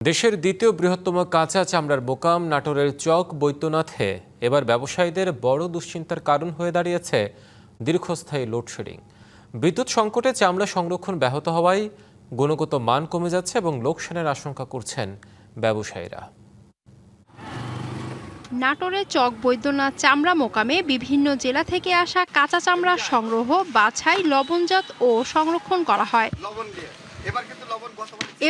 দেশের দ্বিতীয় বৃহত্তম কাঁচা চামড়ার মোকাম নাটোরের চক বৈদ্যনাথে এবার ব্যবসায়ীদের বড় দুশ্চিন্তার কারণ হয়ে দাঁড়িয়েছে দীর্ঘস্থায়ী লোডশেডিং। বিদ্যুৎ সংকটে চামড়া সংরক্ষণ ব্যাহত হওয়ায় গুণগত মান কমে যাচ্ছে এবং লোকসানের আশঙ্কা করছেন ব্যবসায়ীরা। নাটোরের চক বৈদ্যনাথ চামড়া মোকামে বিভিন্ন জেলা থেকে আসা কাঁচা চামড়ার সংগ্রহ, বাছাই, লবণজাত ও সংরক্ষণ করা হয়।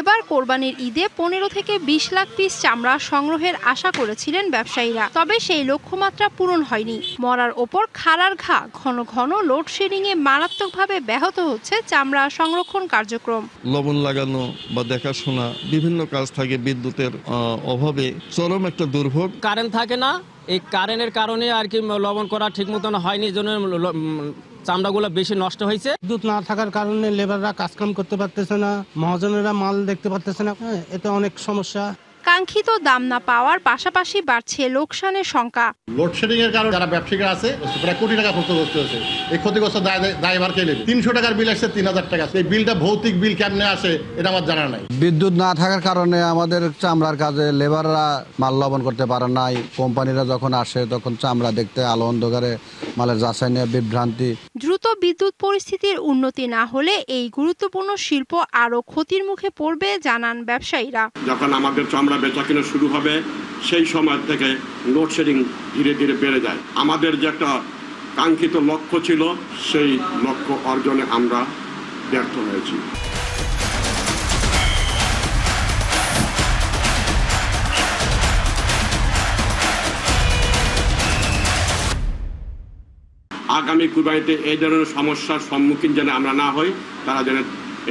এবার কোরবানির ঈদে 15 থেকে 20 লাখ পিস চামড়া সংগ্রহের আশা করেছিলেন ব্যবসায়ীরা, তবে সেই লক্ষ্যমাত্রা পূরণ হয়নি। মরার ওপর খাড়ার ঘা, ঘন ঘন লোডশেডিংয়ে মারাত্মকভাবে ব্যাহত হচ্ছে চামড়া সংরক্ষণ কার্যক্রম। লবণ লাগানো বা দেখাশোনা বিভিন্ন কাজ থাকে, বিদ্যুতের অভাবে চরম একটা দুর্ভোগ। কারেন্ট থাকে না, এই কারেন্টের কারণে আর কি লবণ করা ঠিক মতন হয়নি, জন্য চামড়াগুলো বেশি নষ্ট হয়েছে। বিদ্যুৎ না থাকার কারণে লেবাররা কাজকাম করতে পারতেছে না, মহাজনেরা মাল দেখতে পারতেছে না, এতে অনেক সমস্যা। কাঙ্ক্ষিত দাম না পাওয়ার পাশাপাশি বাড়ছে লোকসানের শঙ্কা। লোডশেডিং এর কারণে যারা ব্যবসায়ীরা আছে প্রায় কোটি টাকা ক্ষতিগ্রস্ত হয়েছে। এই ক্ষতিগ্রস্ত দায়ভার কে নেবে? 300 টাকার বিল আসছে 3000 টাকা। এই বিলটা ভৌতিক বিল কেমনে আসে এটা আমার জানা নাই। বিদ্যুৎ না থাকার কারণে আমাদের চামড়ার কাজে লেবাররা মাল লবণ করতে পারে নাই। কোম্পানিরা যখন আসে তখন চামড়া দেখতে আলো অন্ধকারে মালের যাচাই নিয়ে বিভ্রান্তি। দ্রুত বিদ্যুৎ পরিস্থিতির উন্নতি না হলে এই গুরুত্বপূর্ণ শিল্প আরও ক্ষতির মুখে পড়বে জানান ব্যবসায়ীরা। যখন আমাদের চামড়া বেচা কিনা শুরু হবে সেই সময় থেকে লোডশেডিং ধীরে ধীরে বেড়ে যায়। আমাদের যে একটা কাঙ্ক্ষিত লক্ষ্য ছিল সেই লক্ষ্য অর্জনে আমরা ব্যর্থ হয়েছি। আগামী কুরবানিতে এই ধরনের সমস্যার সম্মুখীন যেন আমরা না হই, তারা যেন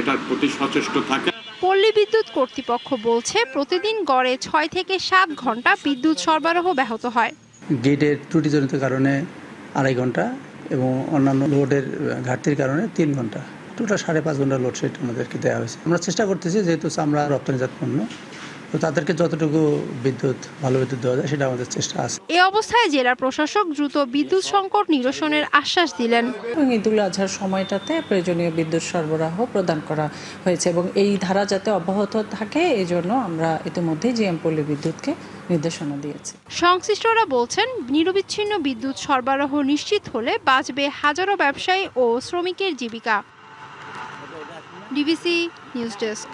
এটার প্রতি সচেষ্ট থাকে। পল্লী বিদ্যুৎ কর্তৃপক্ষ বলছে প্রতিদিন গড়ে 6 থেকে 7 ঘন্টা বিদ্যুৎ সরবরাহ ব্যাহত হয়। গেটের ত্রুটিজনিত কারণে 2.5 ঘন্টা এবং অন্যান্য লোডের ঘাটতির কারণে 3 ঘন্টা, টোটাল 5.5 ঘন্টা লোডশেড আমাদেরকে দেওয়া হয়েছে। আমরা চেষ্টা করতেছি, যেহেতু চামড়া রপ্তানিজাত পণ্য, তো তাদেরকে যতটুকু বিদ্যুৎ ভালো বিদ্যুৎ দেওয়া যায় সেটা আমাদের চেষ্টা আছে। এ অবস্থায় জেলা প্রশাসক দ্রুত বিদ্যুৎ সংকট নিরসনের আশ্বাস দিলেন। ঈদুল আজহার সময়টাতে প্রয়োজনীয় বিদ্যুৎ সরবরাহ প্রদান করা হয়েছে এবং এই ধারা যাতে অব্যাহত থাকে এই জন্য আমরা ইতিমধ্যেই জিএম পল্লী বিদ্যুৎকে নির্দেশনা দিয়েছি। সংশ্লিষ্টরা বলছেন নিরবিচ্ছিন্ন বিদ্যুৎ সরবরাহ নিশ্চিত হলে বাঁচবে হাজারো ব্যবসায়ী ও শ্রমিকের জীবিকা। DBC news desk.